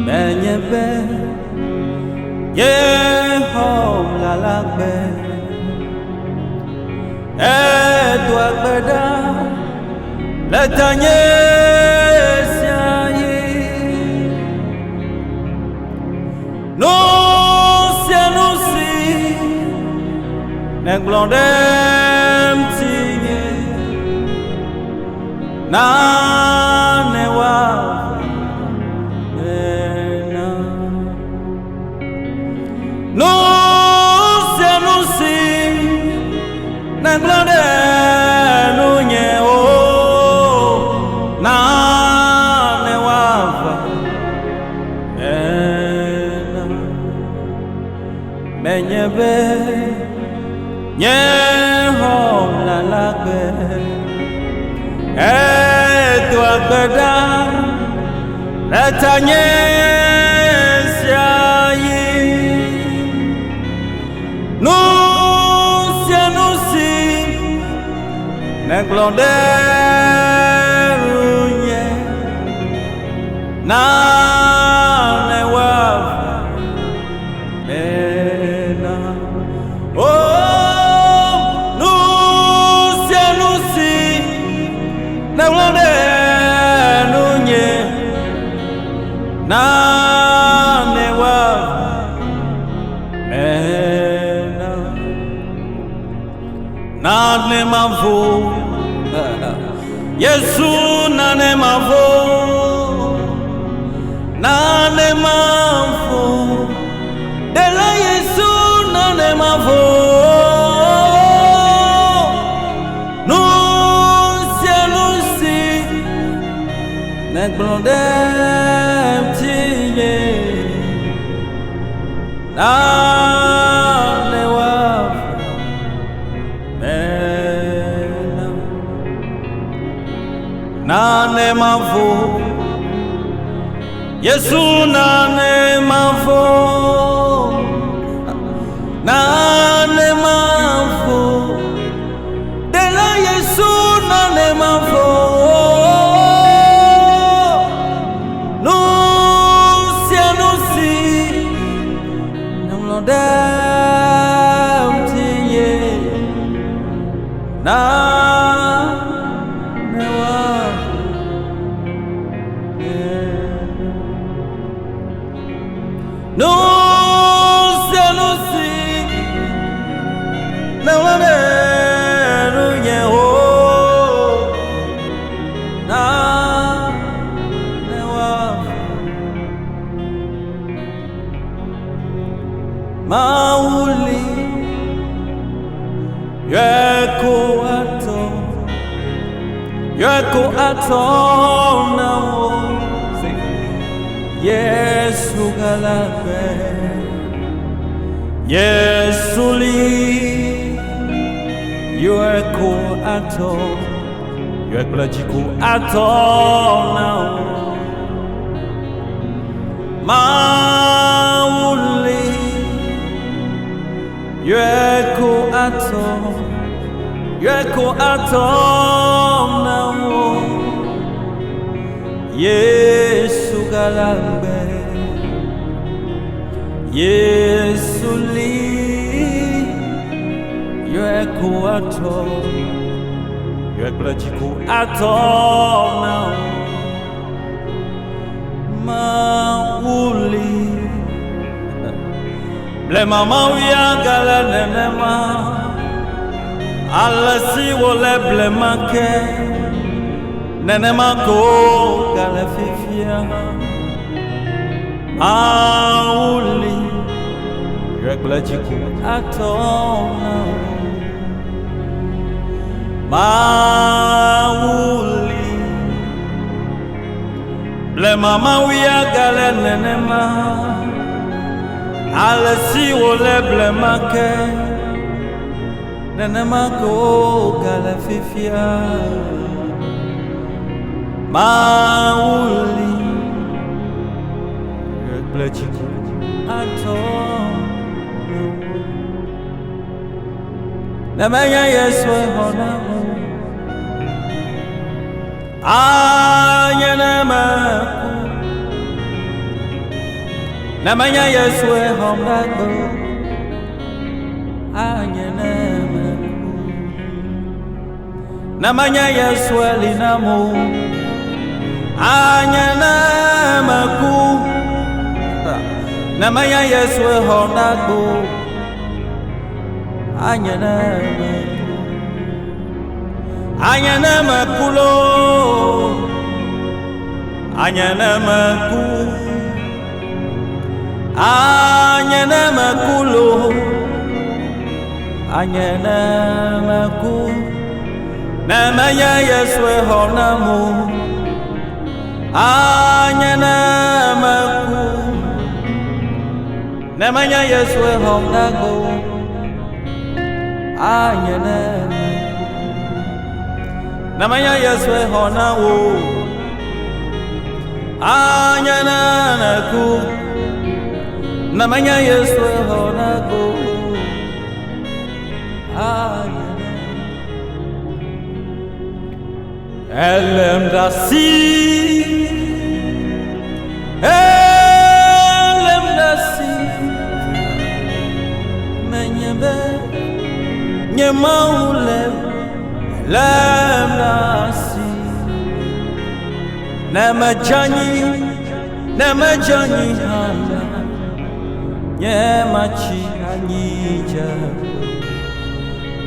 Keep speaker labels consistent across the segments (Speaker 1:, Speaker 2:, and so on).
Speaker 1: Menyebe Yehom lalakbe Edwa gbeda Letanye siaye No sianusi Nenglondem tiye Na newa No sianusi Nenglondem Menyebe Yehom lalakbe Edwa gbeda Letanye siaye No sianusi Nenglonderunye Na Nane mavo Yesu nane mavo Nane mavo Dela Yesu nane mavo Nusi Neglondem tiye Nane wavo Nane mavo Yesu nane mavo Nane mavo Dela Yesu nane mavo Nusi Nenglondem tiye No sianusi Nenglonderunye Na newa Mauli Yeko ato Nawo Yesu galakbe Yesu li Yeko ato Yeko lajiku ato now Mauli Yeko ato now Yesu galakbe Yesu li Yeko ato Yeko lajiku ato now Mauli Blema mawia gala nenema Alasi wole blema ke Nenema ko gala fifia Mauli Yeko jiku atona Mauli Blema mawia gala nenema Alasi wole blema ke Nenema ko gala fifia Mauli Yeko atona Namanya Yesu honamu Anya namaku Namanya Yeswe Homdago Anyanamaku Namanya Yeswe Linamu Anyanamaku Namanya Yeswe Homdago Anyanamaku Anyanamaku lo Anyanamaku Anyanamaku lo Anyanamaku Namanya Yeswe Honamu Anyanamaku Namanya Yeswe Honago Anyanamaku Namanya Yeswe Honawo Anyanamaku Namanya Yeswe Honago Elem dasi Menyebe Nyemaule Elem dasi Namajani hana Nyemachi anija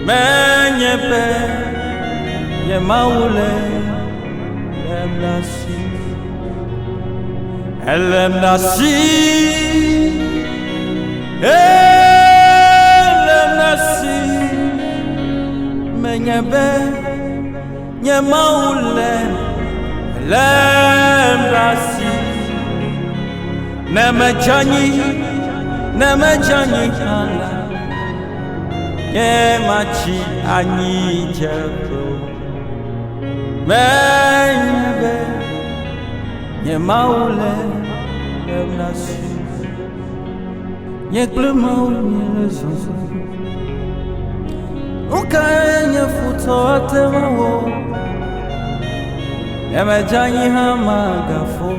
Speaker 1: Menyebe Nyemaule Elem nasi Menyebe Nyemaule Elem nasi Namajani hala Nyemachi anijako Menyebe Nyemaule Elem nasi Nyeklemau nyelezozo Ukaye nyefuto atemawo Nyemejani hamagafo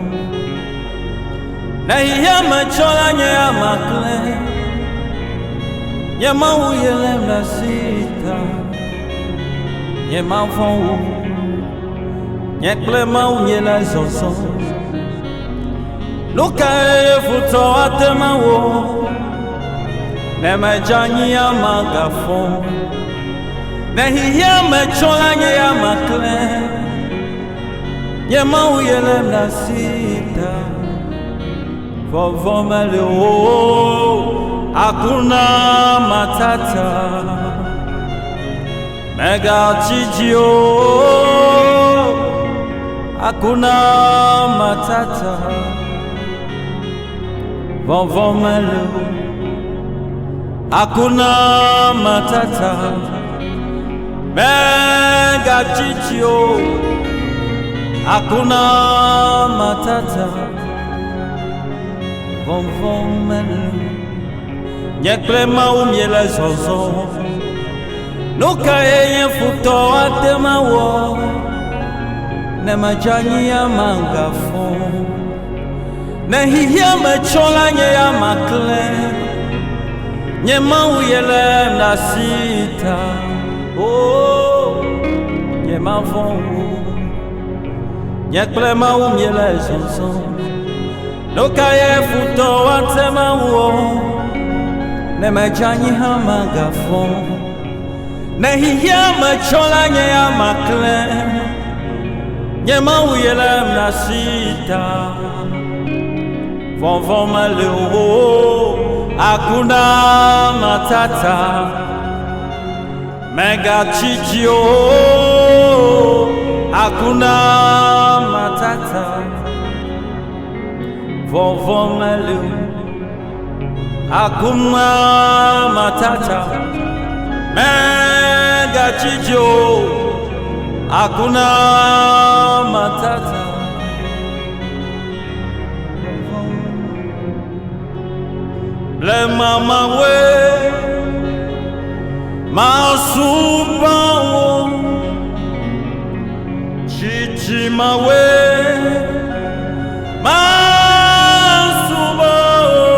Speaker 1: Na hiyama chola nyeyamakle Nyemau Elem nasita Nyemafon Nyeklemau nyelezozo Lukaye futo atemawo Nemejani amagafo Nehiyama chola nyeyamakle Nyemau Elem nasita Vovomele Hakuna matata Mega chijio Hakuna matata Vovomele Hakuna matata Mega chijio Hakuna matata Vovomele Nyeklemau nyelezozo Nukaye futo atemawo Nemajani amagafo Nehiyama chola nyeyamakle Nyemau Elem nasita Oh Nyemafon Nyeklemau nyelezozo Nukaye futo atemawo Nemejani hamagafo Nehiyama chola nyeyamakle Nyemau Elem nasita Vovomele Hakuna matata Mega chijio Hakuna matata Vovomele Hakuna matata Mega chijio Hakuna matata Le mama we Masuba wo Chichima we Masuba wo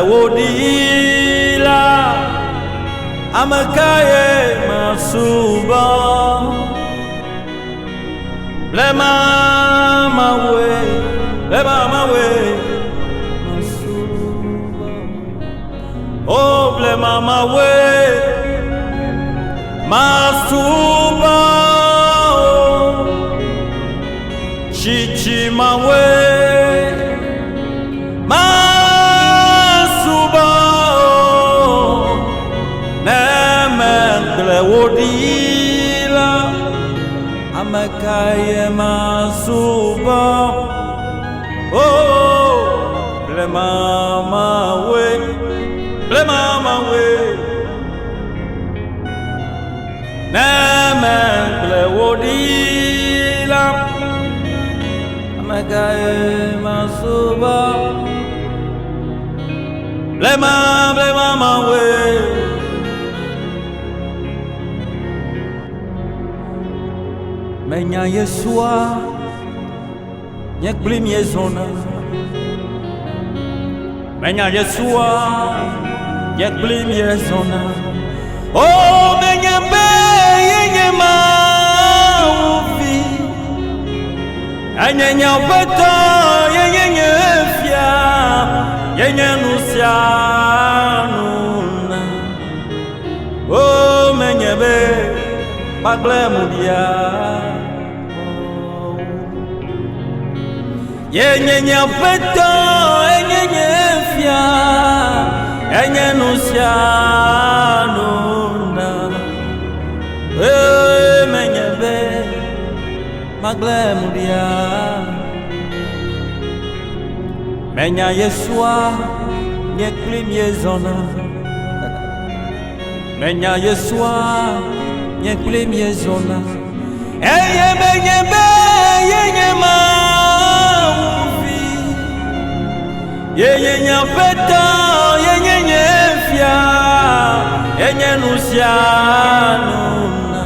Speaker 1: wodila amakaye masuba ble mama we masuba oh ble mama we masuba chichi mawe masuba nemengle wodila amakaye masuba oh ble mama we nemengle wodila amakaye masuba ble mama we menya Yesua nyek blim yezona menya Yesua nyek blim yezona oh menya be yenye mauvi anyenya beto yenye fia yenye nusianuna oh menya be pagle mudia yenye nyapeto yenye fia yenye nusianuna menya be pagle mudia menya Yesua nyeklim yezona menya Yesua nyeklim yezona eye menya be yenye mauvi yenye nyapeta yenye fia yenye nusianuna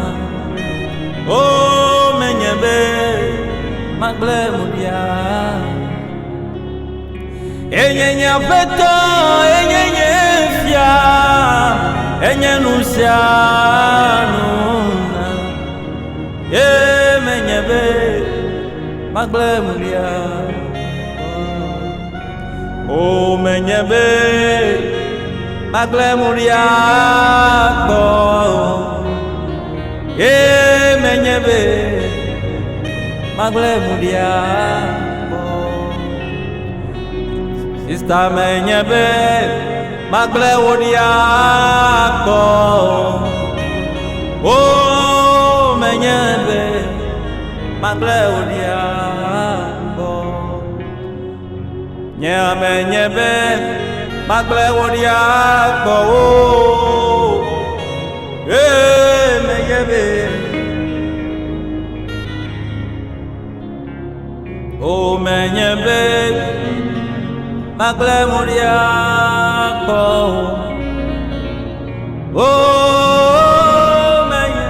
Speaker 1: oh menya be magle mudia yenye nyapeta yenye fia yenye nusianuna menya be magle mudia oh menya be magle mudia bo menya be magle mudia bo sister menya be magle mudia bo oh menya be magle mudia bo menya be magle mudia bo menya be oh menya be magle mudia bo oh menya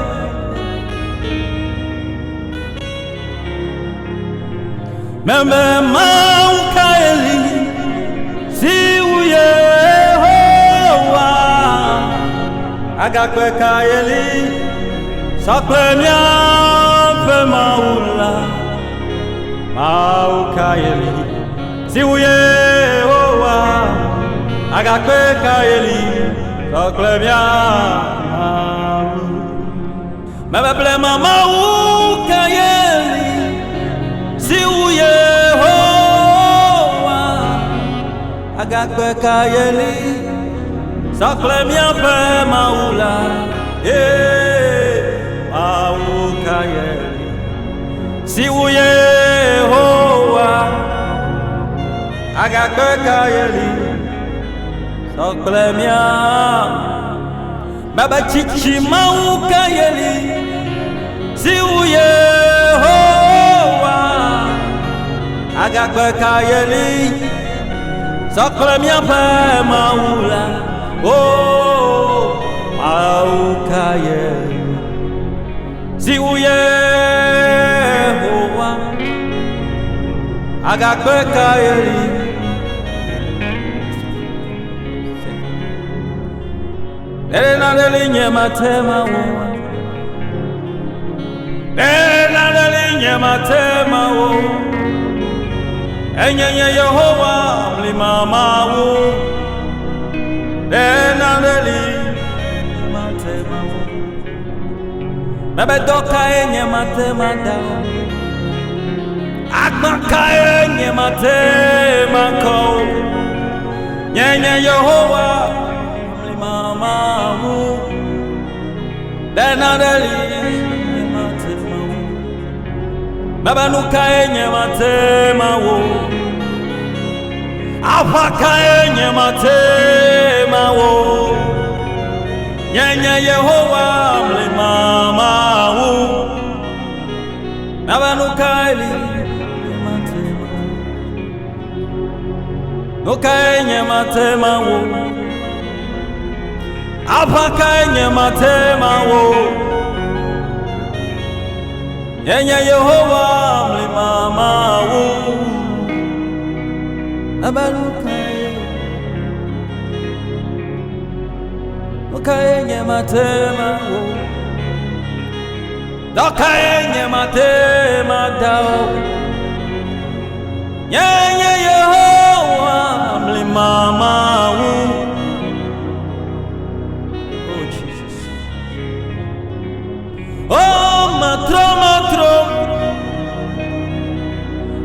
Speaker 1: meme maukaeli si uyehowa agakwe kaeli saklemya fe maula maukaeli si uyehowa agakwe kaeli saklemya meme ble mama ukaeli si uyehowa agakwe kaeli saklemya fe maula maukayeli si uyehowa agakwe kaeli saklemya baba chichi maukayeli si uyehowa agakwe kaeli saklemya fe maula oh maukayeli si uyehowa agakwe kaeli Ena delinye matema wo. Ena delinye matema wo. Enyenye Yehova mlima wo. Ena delinye matema wo. Bebe doka enye matema dao. Akmaka enye matema ko. Nyenye Yehova mlima wo. Ena delinye matema wo. Bebe nuka enye matema wo. Apaka enye matema wo. Nyenye Yehova mlima wo. Nabanuka matema. Nuka enye matema wo. Apaka enye matema wo. Nyenye Yehova mlima wo. Nuka enye matema wo. Doka enye matema dao. Nyenye Yehova mlima wo. Oh Jesus. Oh matro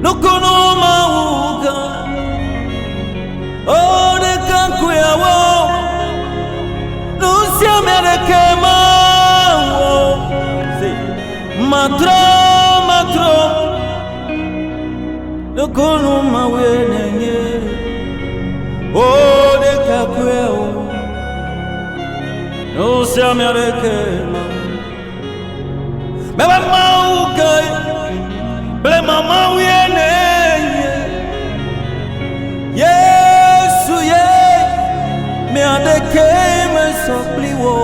Speaker 1: nukuno mauga. Oh de kankuya wo. Nusia mereke wo. Matro nukuno mawenye. Oh de kankuya wo. Nusia mereke Beba mauga. Ble mama wiene. Yesu ye me adeke me sopliwo.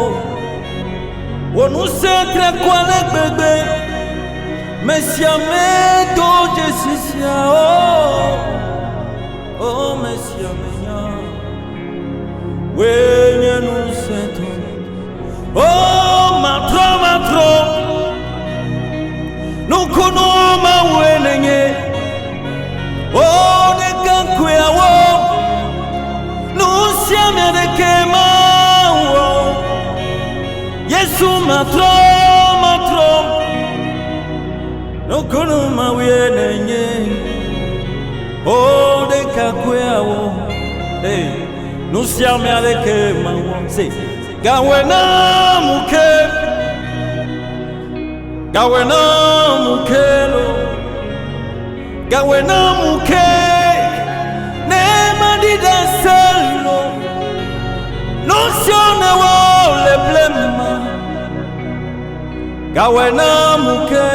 Speaker 1: Wonu sentre kwa le bebe. Mesia me do jesisia oh mesia menya. Wenye nu sento. Oh matro nukuno mawenye. Oh de kankuya wo. Nusia mereke wo. Yesu matro nukuno mawenye. Oh de kankuya wo. Hey, nusia mereke wo. Say, gawena mukelo. Gawena muke. Nema dida selo. Nosione wo le blema. Gawena muke.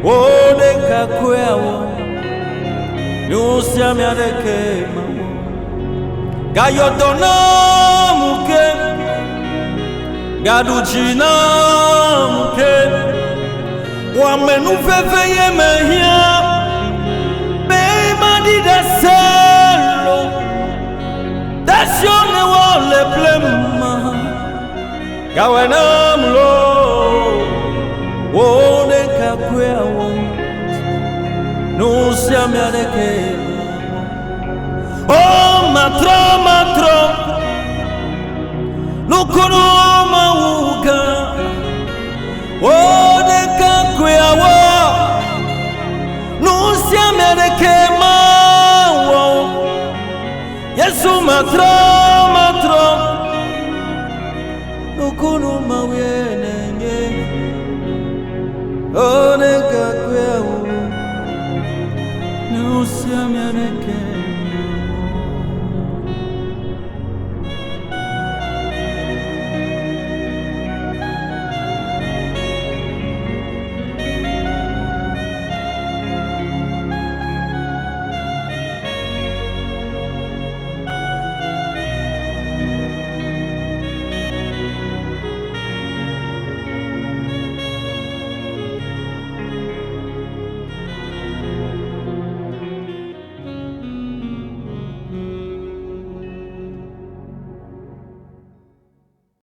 Speaker 1: O de kakwea wo. Nusia miadeke mawo. Gayodona muke. Gaduchina muke. Wamenu fefeye mehia. Bema dida selo. Dasione wo le blema. Gawena mlo. Wone kakwea wo. Nusia miadeke. Oh matro nukuno mauga. Wone kakwea wo. Nusia miadeke wo. Yesu matro